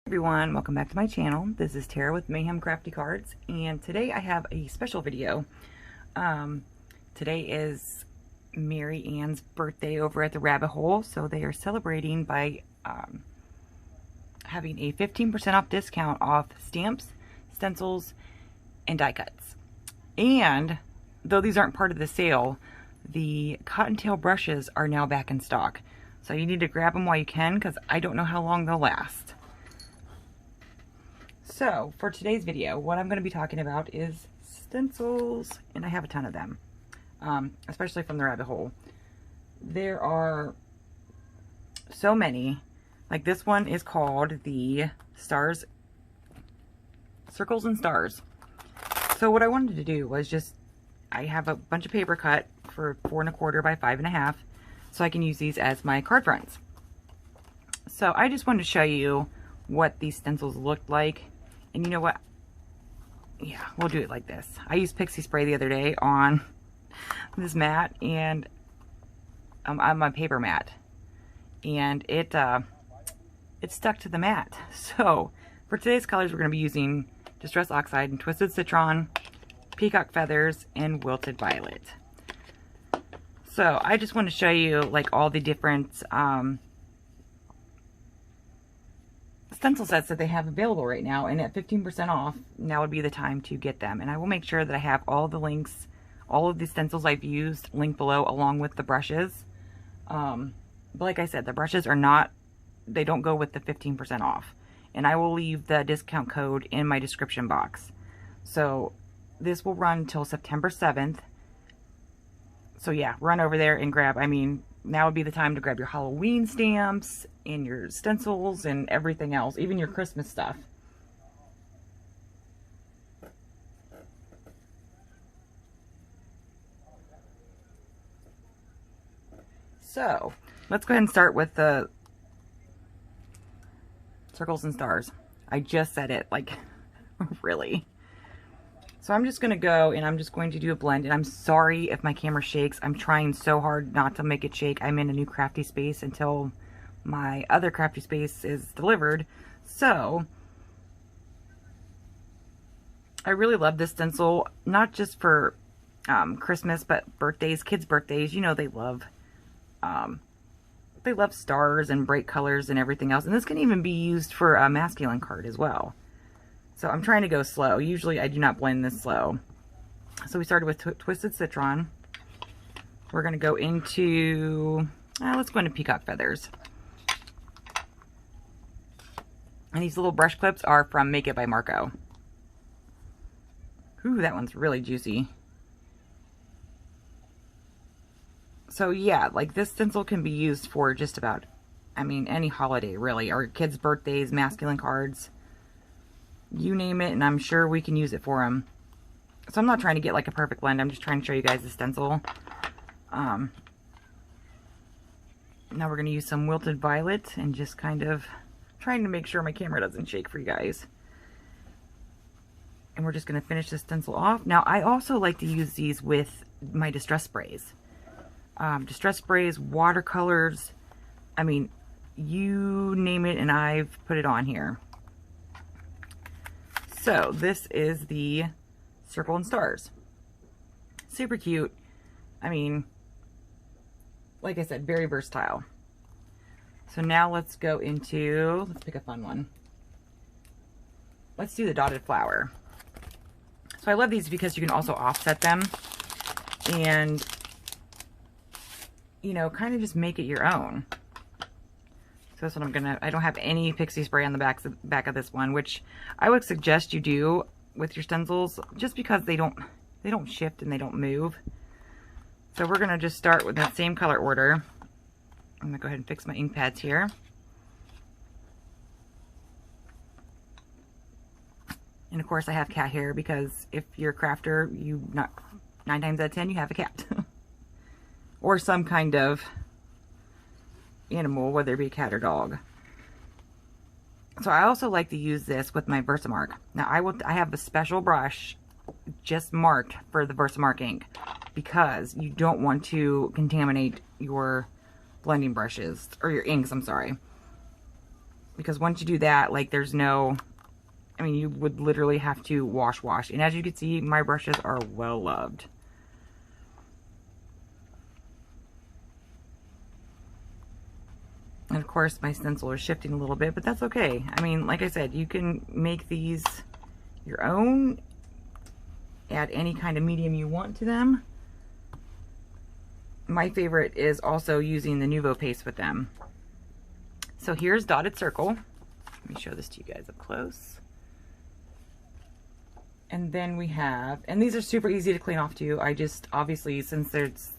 Everyone, welcome back to my channel. This is Tara with Mayhem Crafty Cards, and today I have a special video. Today is Mary Ann's birthday over at the Rabbit Hole, so they are celebrating by having a 15% off discount off stamps, stencils, and die cuts. And though these aren't part of the sale, the cottontail brushes are now back in stock. So you need to grab them while you can, because I don't know how long they'll last. So, for today's video, what I'm going to be talking about is stencils, and I have a ton of them, especially from the Rabbit Hole. There are so many. Like this one is called the Stars, Circles and Stars. So what I wanted to do was I have a bunch of paper cut for 4 1/4 by 5 1/2, so I can use these as my card fronts. So I just wanted to show you what these stencils looked like. And you know what? Yeah, we'll do it like this. I used Pixie Spray the other day on this mat, and on my paper mat, and it stuck to the mat. So for today's colors, we're going to be using Distress Oxide and Twisted Citron, Peacock Feathers, and Wilted Violet. So I just want to show you like all the different stencil sets that they have available right now, and at 15% off, now would be the time to get them. And I will make sure that I have all the links, all of the stencils I've used linked below, along with the brushes. But like I said, the brushes are not, they don't go with the 15% off. And I will leave the discount code in my description box. So this will run till September 7th. So yeah, run over there and grab, now would be the time to grab your Halloween stamps and your stencils and everything else, even your Christmas stuff. So let's go ahead and start with the Circles and Stars. I just said it, like, really. So I'm just going to go and I'm just going to do a blend. And I'm sorry if my camera shakes. I'm trying so hard not to make it shake. I'm in a new crafty space until my other crafty space is delivered. So I really love this stencil, not just for Christmas, but birthdays, kids' birthdays. You know, they love stars and bright colors and everything else. And this can even be used for a masculine card as well. So I'm trying to go slow. Usually I do not blend this slow. So we started with Twisted Citron. We're going to go into, let's go into Peacock Feathers. And these little brush clips are from Make It by Marco. Ooh, that one's really juicy. So yeah, like this stencil can be used for just about, any holiday really, or kids' birthdays, masculine cards. You name it, and I'm sure we can use it for them. So I'm not trying to get like a perfect blend. I'm just trying to show you guys the stencil. Now we're going to use some Wilted Violet and just kind of trying to make sure my camera doesn't shake for you guys. And we're just going to finish this stencil off. Now I also like to use these with my distress sprays. Distress sprays, watercolors, you name it and I've put it on here. So this is the Circle and Stars. Super cute. Like I said, very versatile. So now let's go into, let's pick a fun one. Let's do the Dotted Flower. So I love these because you can also offset them and, kind of just make it your own. So that's what I'm gonna, I don't have any Pixie Spray on the back of this one, which I would suggest you do with your stencils, just because they don't shift and they don't move. So we're gonna just start with that same color order. I'm gonna go ahead and fix my ink pads here. And of course I have cat hair, because if you're a crafter, 9 times out of 10 you have a cat. Or some kind of animal, whether it be a cat or dog. So I also like to use this with my Versamark. Now I have a special brush just marked for the Versamark ink, because you don't want to contaminate your blending brushes, or your inks, I'm sorry. because once you do that, like there's no, I mean, you would literally have to wash. And as you can see, my brushes are well loved. And of course, my stencil is shifting a little bit, but that's okay. I mean, like I said, you can make these your own, add any kind of medium you want to them. My favorite is also using the Nuvo paste with them. So here's Dotted Circle. Let me show this to you guys up close. And then we have, and these are super easy to clean off too. I just, obviously, since there's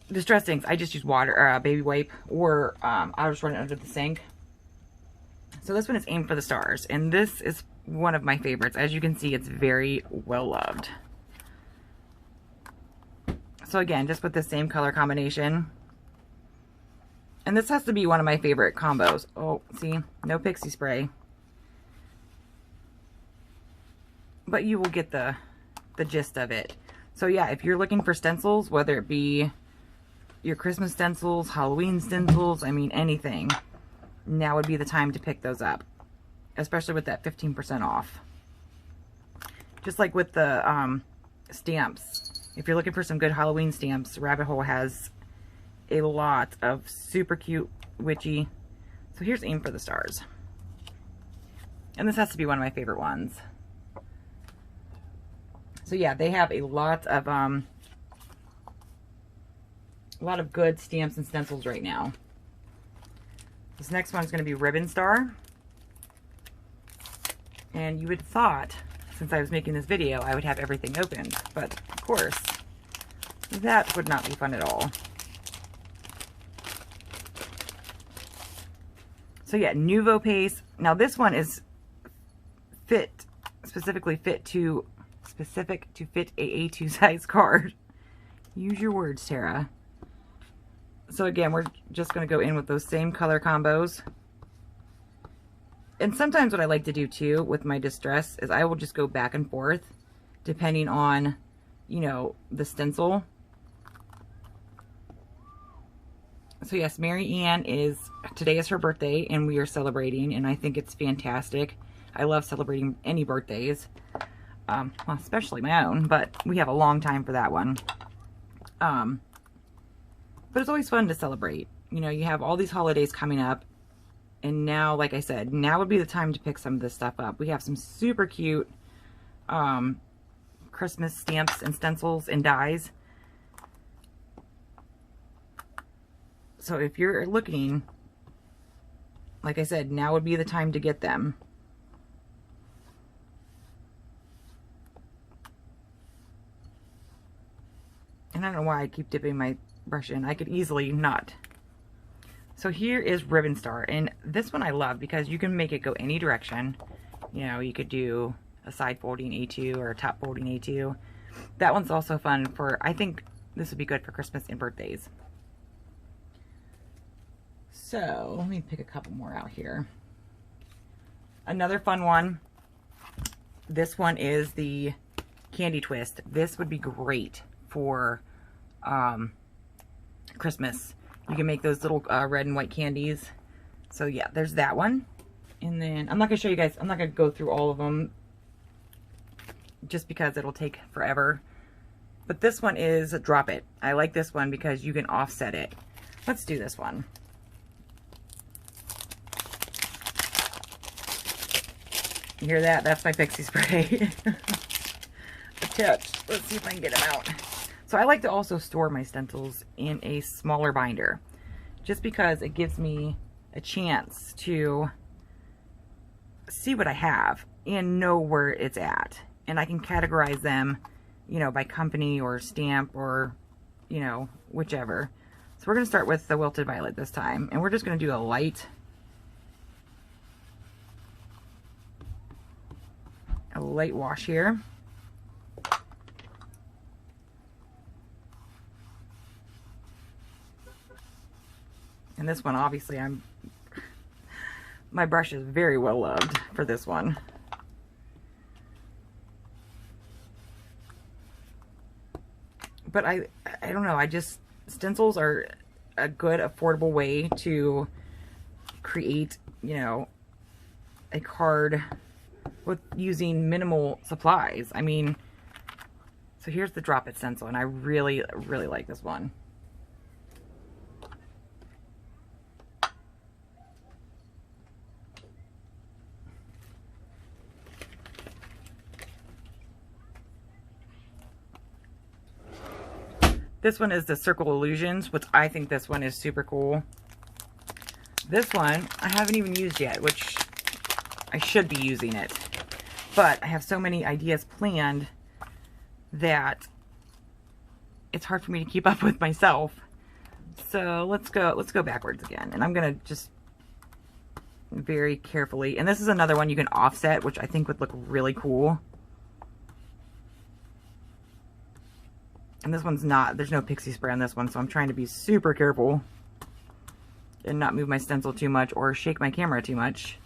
distress inks, I just use water or a baby wipe, or I'll just run it under the sink. So this one is Aim for the Stars, and this is one of my favorites. As you can see, it's very well loved. So again, just with the same color combination. And this has to be one of my favorite combos. Oh, see, no pixie spray. But you will get the gist of it. So yeah, if you're looking for stencils, whether it be your Christmas stencils, Halloween stencils, I mean anything, now would be the time to pick those up. Especially with that 15% off. Just like with the stamps. If you're looking for some good Halloween stamps, Rabbit Hole has a lot of super cute, witchy. So here's Aim for the Stars. And this has to be one of my favorite ones. So yeah, they have a lot of good stamps and stencils right now. This next one is going to be Ribbon Star. And you would have thought, since I was making this video, I would have everything opened. But, of course, that would not be fun at all. So yeah, Nuvo paste. Now this one is specifically fit to fit a A2 size card. Use your words, Tara. So again, we're just going to go in with those same color combos. And sometimes what I like to do too with my distress is I will just go back and forth depending on, you know, the stencil. So yes, Mary Ann today is her birthday and we are celebrating, and I think it's fantastic. I love celebrating any birthdays, well, especially my own, but we have a long time for that one. But it's always fun to celebrate. You know, you have all these holidays coming up. And now, like I said, now would be the time to pick some of this stuff up. We have some super cute Christmas stamps and stencils and dies. So if you're looking, like I said, now would be the time to get them. And I don't know why I keep dipping my brush in. I could easily not. So here is Ribbon Star, and this one I love because you can make it go any direction. You know, you could do a side folding A2 or a top folding A2. That one's also fun for, I think this would be good for Christmas and birthdays. So let me pick a couple more out here. Another fun one. This one is the Candy Twist. This would be great for Christmas. You can make those little red and white candies. So yeah, there's that one. And then I'm not going to show you guys, I'm not going to go through all of them just because it'll take forever. But this one is Drop It. I like this one because you can offset it. Let's do this one. You hear that? That's my pixie spray. Attached. Let's see if I can get them out. So I like to also store my stencils in a smaller binder, just because it gives me a chance to see what I have and know where it's at. And I can categorize them, you know, by company or stamp or, you know, whichever. So we're going to start with the Wilted Violet this time. And we're just going to do a light wash here. And this one, obviously, my brush is very well loved for this one. But I don't know, stencils are a good, affordable way to create, you know, a card with using minimal supplies. I mean, so here's the drop it stencil, and I really, really like this one. This one is the Circle Illusions, which I think this one is super cool. This one I haven't even used yet, which I should be using it. But I have so many ideas planned that it's hard for me to keep up with myself. So let's go backwards again. And I'm gonna just very carefully, and this is another one you can offset, which I think would look really cool. And this one's not, there's no pixie spray on this one, so I'm trying to be super careful and not move my stencil too much or shake my camera too much.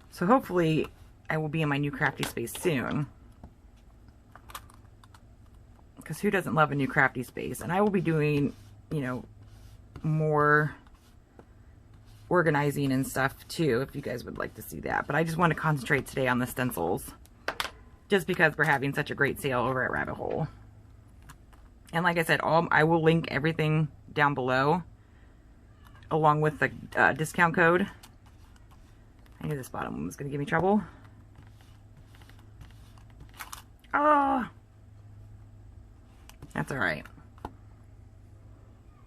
So hopefully I will be in my new Crafty space soon. Because who doesn't love a new Crafty space? And I will be doing, you know, more organizing and stuff too, if you guys would like to see that. But I just want to concentrate today on the stencils, just because we're having such a great sale over at Rabbit Hole. And like I said, I will link everything down below, along with the discount code. I knew this bottom one was going to give me trouble. Oh, that's all right.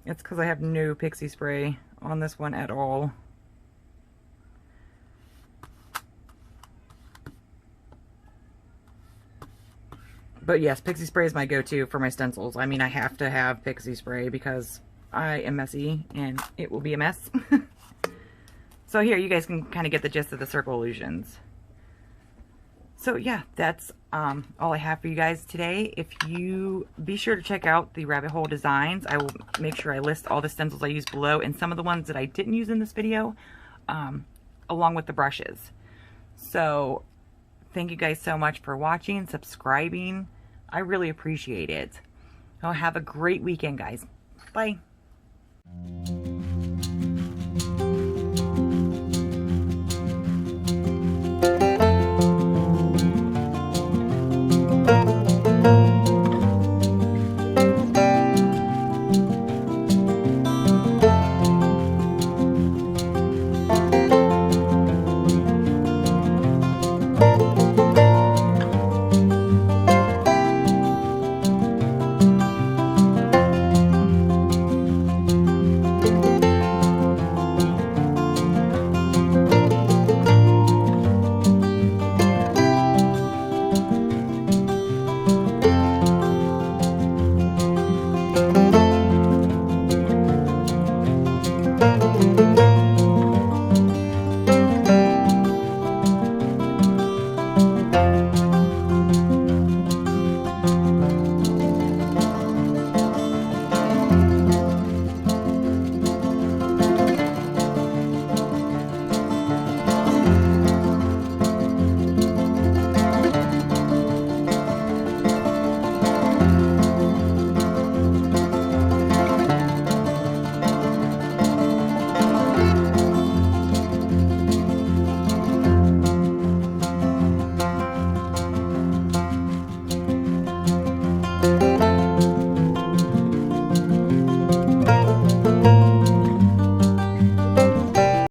It's because I have no pixie spray on this one at all. But yes, pixie spray is my go-to for my stencils. I mean, I have to have pixie spray because I am messy and it will be a mess. So here, you guys can kind of get the gist of the Circle Illusions. So yeah, that's all I have for you guys today. If you be sure to check out the Rabbit Hole designs, I will make sure I list all the stencils I used below and some of the ones that I didn't use in this video, along with the brushes. So thank you guys so much for watching, subscribing. I really appreciate it. Well, have a great weekend, guys. Bye. Bye.